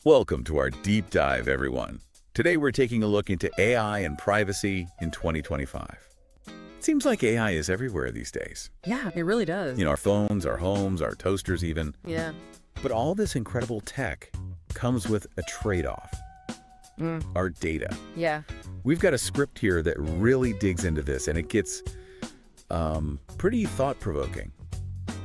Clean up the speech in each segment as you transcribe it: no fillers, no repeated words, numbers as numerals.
Welcome to our deep dive, everyone. Today we're taking a look into AI and privacy in 2025. It seems like AI is everywhere these days. Yeah, it really does. Our phones, our homes, our toasters even. Yeah. But all this incredible tech comes with a trade-off. Our data. Yeah. We've got a script here that really digs into this, and it gets pretty thought-provoking.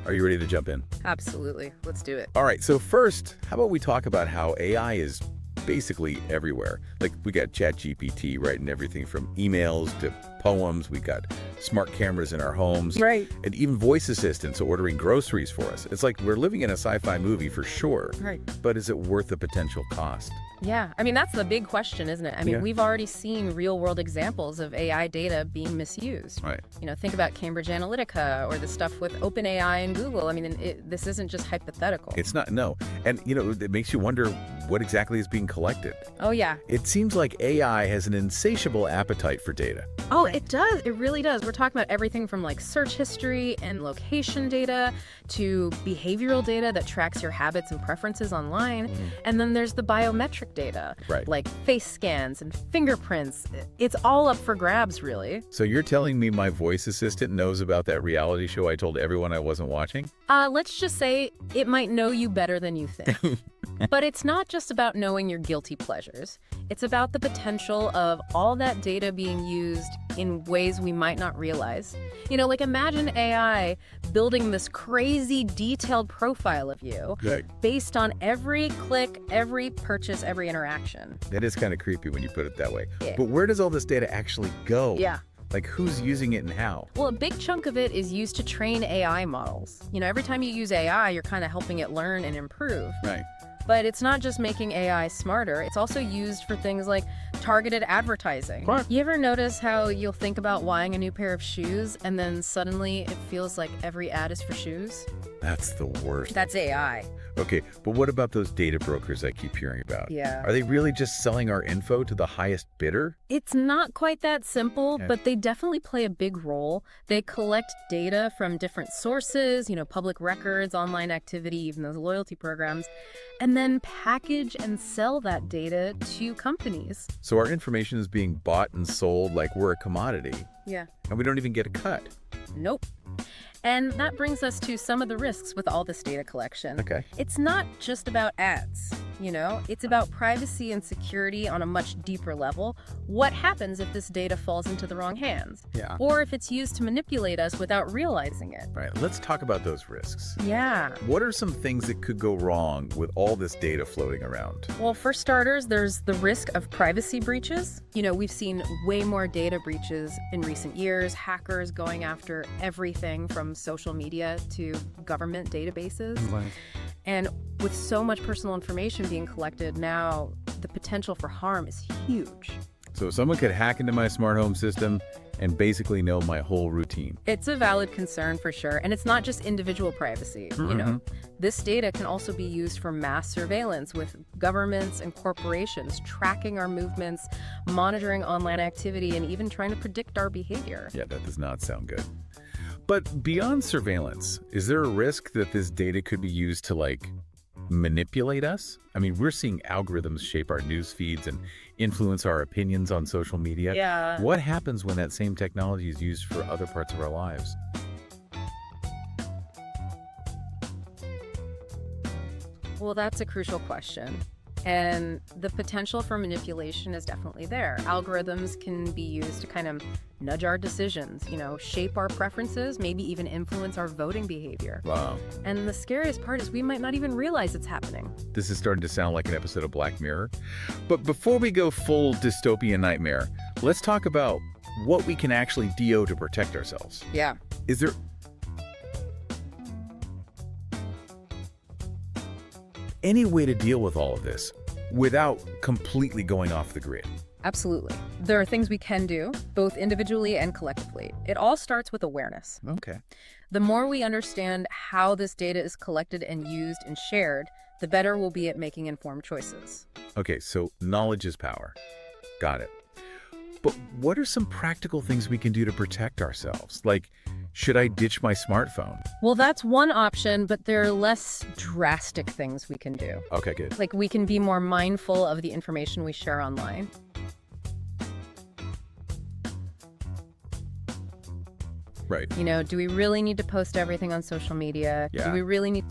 Are you ready to jump in? Absolutely. Let's do it. All right, so first, how about we talk about how AI is basically everywhere. Like, we got ChatGPT writing everything from emails to poems. We got smart cameras in our homes. Right. And even voice assistants ordering groceries for us. It's like we're living in a sci-fi movie for sure. Right. But is it worth the potential cost? Yeah. I mean, that's the big question, isn't it? I mean, Yeah. we've already seen real-world examples of AI data being misused. Right. Think about Cambridge Analytica or the stuff with OpenAI and Google. I mean, this isn't just hypothetical. It's not, no. And, it makes you wonder what exactly is being collected. Oh, yeah. It seems like AI has an insatiable appetite for data. Oh, it does. It really does. We're talking about everything from like search history and location data to behavioral data that tracks your habits and preferences online. And then there's the biometric data, Right. like face scans and fingerprints. It's all up for grabs, really. So you're telling me my voice assistant knows about that reality show I told everyone I wasn't watching? Let's just say it might know you better than you think. But it's not just about knowing your guilty pleasures. It's about the potential of all that data being used in ways we might not realize. Like imagine AI building this crazy detailed profile of you Right. based on every click, every purchase, every interaction. That is kind of creepy when you put it that way. Yeah. But where does all this data actually go? Yeah. Like, who's using it and how? Well, a big chunk of it is used to train AI models. Every time you use AI, you're kind of helping it learn and improve. Right. But it's not just making AI smarter, it's also used for things like targeted advertising. What? You ever notice how you'll think about buying a new pair of shoes and then suddenly it feels like every ad is for shoes? That's the worst. That's AI. Okay, but what about those data brokers I keep hearing about? Yeah. Are they really just selling our info to the highest bidder? It's not quite that simple, Yeah. but they definitely play a big role. They collect data from different sources, public records, online activity, even those loyalty programs, and then package and sell that data to companies. So our information is being bought and sold like we're a commodity, Yeah. and we don't even get a cut. Nope. And that brings us to some of the risks with all this data collection. Okay. It's not just about ads, it's about privacy and security on a much deeper level. What happens if this data falls into the wrong hands? Yeah. Or if it's used to manipulate us without realizing it? Right, let's talk about those risks. Yeah. What are some things that could go wrong with all this data floating around? Well, for starters, there's the risk of privacy breaches. We've seen way more data breaches in recent years, hackers going after everything from social media to government databases. Right. And with so much personal information being collected now, the potential for harm is huge. So someone could hack into my smart home system and basically know my whole routine. It's a valid concern for sure. And it's not just individual privacy, This data can also be used for mass surveillance with governments and corporations tracking our movements, monitoring online activity, and even trying to predict our behavior. Yeah, that does not sound good. But beyond surveillance, is there a risk that this data could be used to, manipulate us? I mean, we're seeing algorithms shape our news feeds and influence our opinions on social media. Yeah. What happens when that same technology is used for other parts of our lives? Well, that's a crucial question. And the potential for manipulation is definitely there. Algorithms can be used to kind of nudge our decisions, shape our preferences, maybe even influence our voting behavior. Wow. And the scariest part is we might not even realize it's happening. This is starting to sound like an episode of Black Mirror. But before we go full dystopian nightmare, let's talk about what we can actually do to protect ourselves. Yeah. Is there any way to deal with all of this without completely going off the grid? Absolutely. There are things we can do, both individually and collectively. It all starts with awareness. Okay. The more we understand how this data is collected and used and shared, the better we'll be at making informed choices. Okay, so knowledge is power. Got it. But what are some practical things we can do to protect ourselves? Like, Should I ditch my smartphone? Well, that's one option, but there are less drastic things we can do. Okay, good. Like, we can be more mindful of the information we share online. Right. You know, do we really need to post everything on social media? Yeah. Do we really need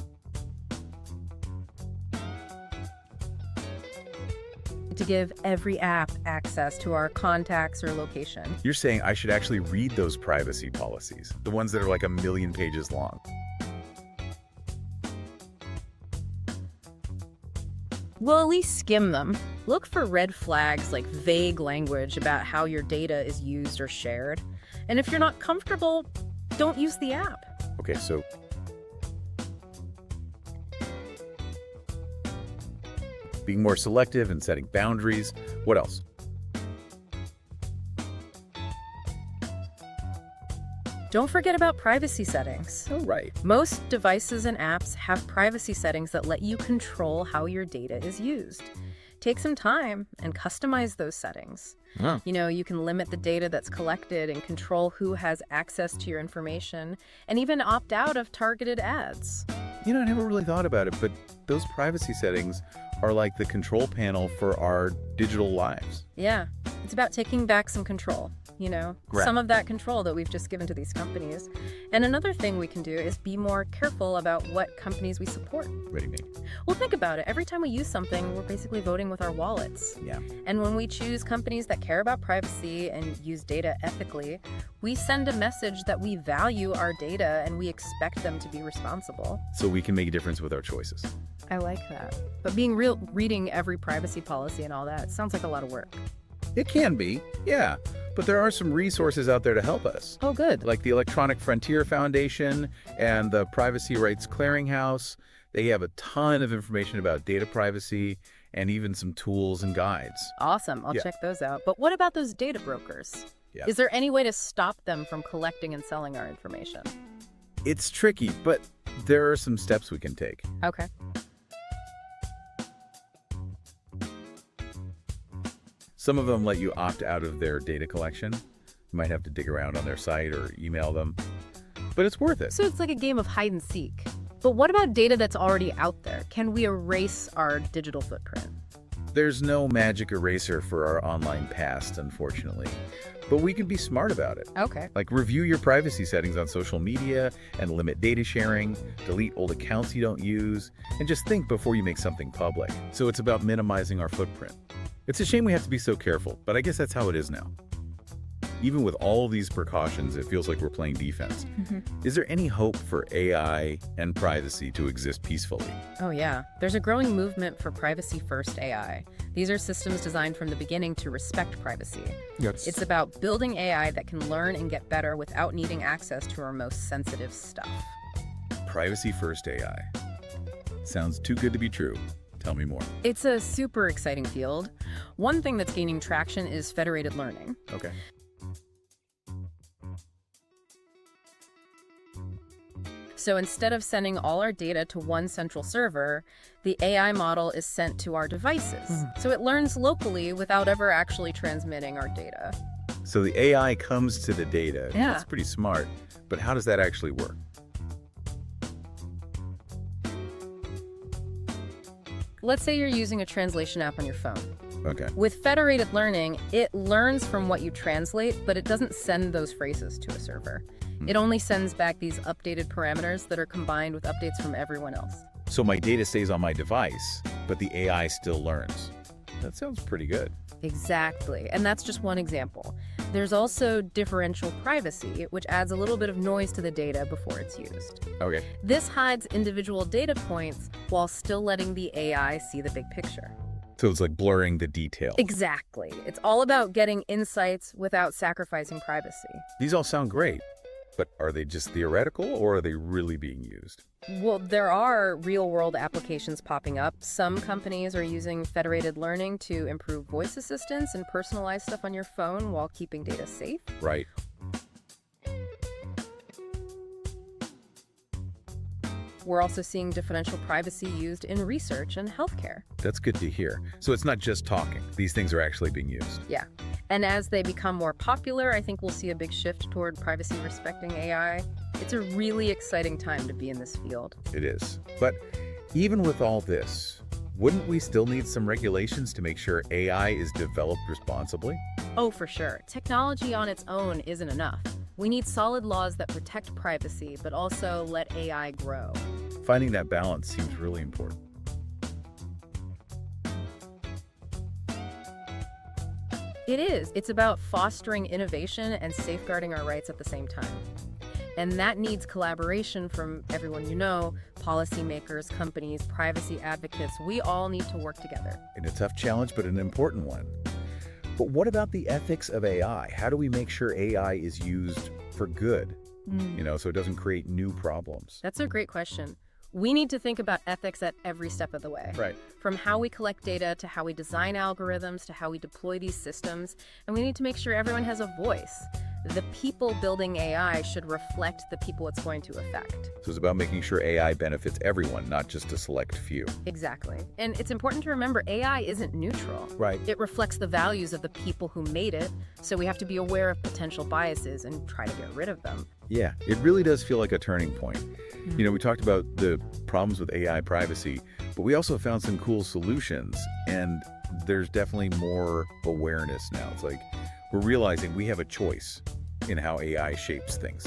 to give every app access to our contacts or location? You're saying I should actually read those privacy policies, the ones that are like 1,000,000 pages long. Well, at least skim them. Look for red flags like vague language about how your data is used or shared. And if you're not comfortable, don't use the app. Okay, so being more selective and setting boundaries. What else? Don't forget about privacy settings. Oh, right. Most devices and apps have privacy settings that let you control how your data is used. Take some time and customize those settings. Huh. You know, you can limit the data that's collected and control who has access to your information, and even opt out of targeted ads. You know, I never really thought about it, but those privacy settings are like the control panel for our digital lives. Yeah, it's about taking back some control, you know, Right. some of that control that we've just given to these companies. And another thing we can do is be more careful about what companies we support. What do you mean? Well, think about it. Every time we use something, we're basically voting with our wallets. Yeah. And when we choose companies that care about privacy and use data ethically, we send a message that we value our data and we expect them to be responsible. So we can make a difference with our choices. I like that. But reading every privacy policy and all that sounds like a lot of work. It can be, yeah. But there are some resources out there to help us, Oh, good. like the Electronic Frontier Foundation and the Privacy Rights Clearinghouse. They have a ton of information about data privacy and even some tools and guides. Awesome. I'll Yeah. check those out. But what about those data brokers? Yeah. Is there any way to stop them from collecting and selling our information? It's tricky, but there are some steps we can take. Okay. Some of them let you opt out of their data collection. You might have to dig around on their site or email them, but it's worth it. So it's like a game of hide and seek. But what about data that's already out there? Can we erase our digital footprint? There's no magic eraser for our online past, unfortunately, but we can be smart about it. Okay. Like review your privacy settings on social media and limit data sharing, delete old accounts you don't use, and just think before you make something public. So it's about minimizing our footprint. It's a shame we have to be so careful, but I guess that's how it is now. Even with all these precautions, it feels like we're playing defense. Is there any hope for AI and privacy to exist peacefully? Oh, yeah. There's a growing movement for privacy-first AI. These are systems designed from the beginning to respect privacy. Yes. It's about building AI that can learn and get better without needing access to our most sensitive stuff. Privacy-first AI. Sounds too good to be true. Tell me more. It's a super exciting field. One thing that's gaining traction is federated learning. Okay. So instead of sending all our data to one central server, the AI model is sent to our devices. So it learns locally without ever actually transmitting our data. So the AI comes to the data. Yeah. That's pretty smart. But how does that actually work? Let's say you're using a translation app on your phone. Okay. With federated learning, it learns from what you translate, but it doesn't send those phrases to a server. It only sends back these updated parameters that are combined with updates from everyone else. So my data stays on my device, but the AI still learns. That sounds pretty good. Exactly. And that's just one example. There's also differential privacy, which adds a little bit of noise to the data before it's used. Okay. This hides individual data points while still letting the AI see the big picture. So it's like blurring the detail. Exactly. It's all about getting insights without sacrificing privacy. These all sound great, but are they just theoretical or are they really being used? Well, there are real-world applications popping up. Some companies are using federated learning to improve voice assistance and personalize stuff on your phone while keeping data safe. Right. We're also seeing differential privacy used in research and healthcare. That's good to hear. So it's not just talking. These things are actually being used. Yeah. And as they become more popular, I think we'll see a big shift toward privacy-respecting AI. It's a really exciting time to be in this field. It is. But even with all this, wouldn't we still need some regulations to make sure AI is developed responsibly? Oh, for sure. Technology on its own isn't enough. We need solid laws that protect privacy, but also let AI grow. Finding that balance seems really important. It is. It's about fostering innovation and safeguarding our rights at the same time. And that needs collaboration from everyone you know, policymakers, companies, privacy advocates. We all need to work together. And a tough challenge, but an important one. But what about the ethics of AI? How do we make sure AI is used for good, so it doesn't create new problems? That's a great question. We need to think about ethics at every step of the way. Right. From how we collect data to how we design algorithms to how we deploy these systems. And we need to make sure everyone has a voice. The people building AI should reflect the people it's going to affect. So it's about making sure AI benefits everyone, not just a select few. Exactly. And it's important to remember AI isn't neutral. Right. It reflects the values of the people who made it, so we have to be aware of potential biases and try to get rid of them. Yeah, it really does feel like a turning point. We talked about the problems with AI privacy, but we also found some cool solutions, and there's definitely more awareness now. It's like we're realizing we have a choice in how AI shapes things.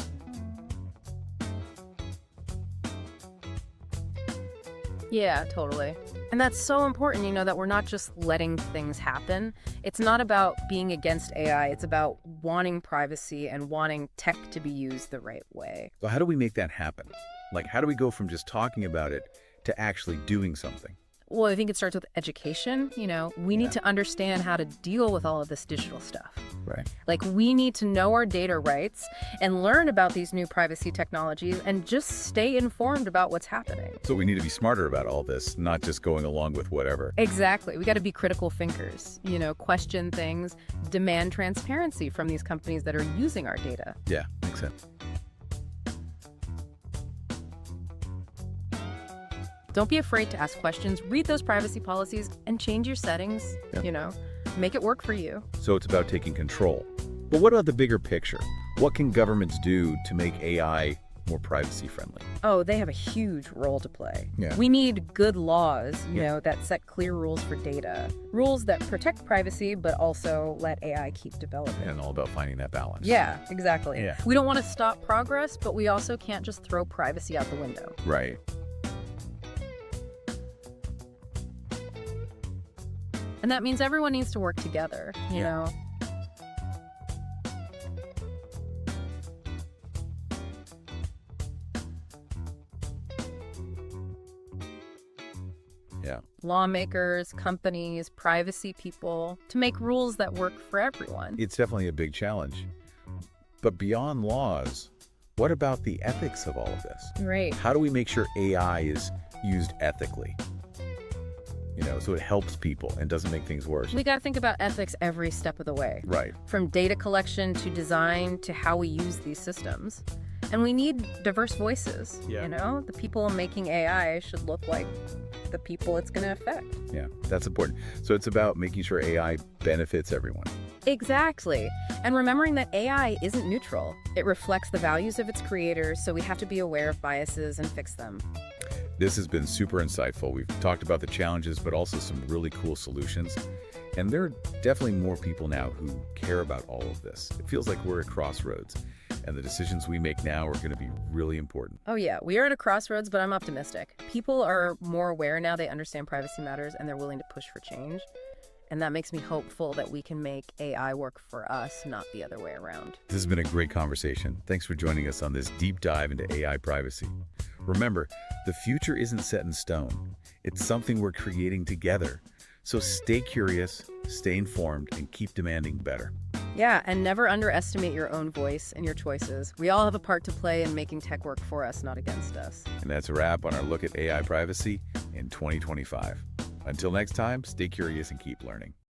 Yeah, totally. And that's so important, that we're not just letting things happen. It's not about being against AI. It's about wanting privacy and wanting tech to be used the right way. So how do we make that happen? Like, how do we go from just talking about it to actually doing something? Well, I think it starts with education. We need to understand how to deal with all of this digital stuff. Right. Like, we need to know our data rights and learn about these new privacy technologies and just stay informed about what's happening. So we need to be smarter about all this, not just going along with whatever. Exactly. We got to be critical thinkers, question things, demand transparency from these companies that are using our data. Yeah, makes sense. Don't be afraid to ask questions, read those privacy policies, and change your settings, make it work for you. So it's about taking control. But what about the bigger picture? What can governments do to make AI more privacy friendly? Oh, they have a huge role to play. Yeah. We need good laws, that set clear rules for data. Rules that protect privacy, but also let AI keep developing. And all about finding that balance. Yeah, exactly. Yeah. We don't want to stop progress, but we also can't just throw privacy out the window. Right. And that means everyone needs to work together, you know? Yeah. Lawmakers, companies, privacy people, to make rules that work for everyone. It's definitely a big challenge. But beyond laws, what about the ethics of all of this? Right. How do we make sure AI is used ethically? So it helps people and doesn't make things worse. We got to think about ethics every step of the way. Right. From data collection to design to how we use these systems. And we need diverse voices. Yeah. The people making AI should look like the people it's going to affect. Yeah, that's important. So it's about making sure AI benefits everyone. Exactly. And remembering that AI isn't neutral. It reflects the values of its creators, so we have to be aware of biases and fix them. This has been super insightful. We've talked about the challenges, but also some really cool solutions. And there are definitely more people now who care about all of this. It feels like we're at crossroads, and the decisions we make now are going to be really important. Oh yeah, we are at a crossroads, but I'm optimistic. People are more aware now, they understand privacy matters, and they're willing to push for change. And that makes me hopeful that we can make AI work for us, not the other way around. This has been a great conversation. Thanks for joining us on this deep dive into AI privacy. Remember, the future isn't set in stone. It's something we're creating together. So stay curious, stay informed, and keep demanding better. Yeah, and never underestimate your own voice and your choices. We all have a part to play in making tech work for us, not against us. And that's a wrap on our look at AI privacy in 2025. Until next time, stay curious and keep learning.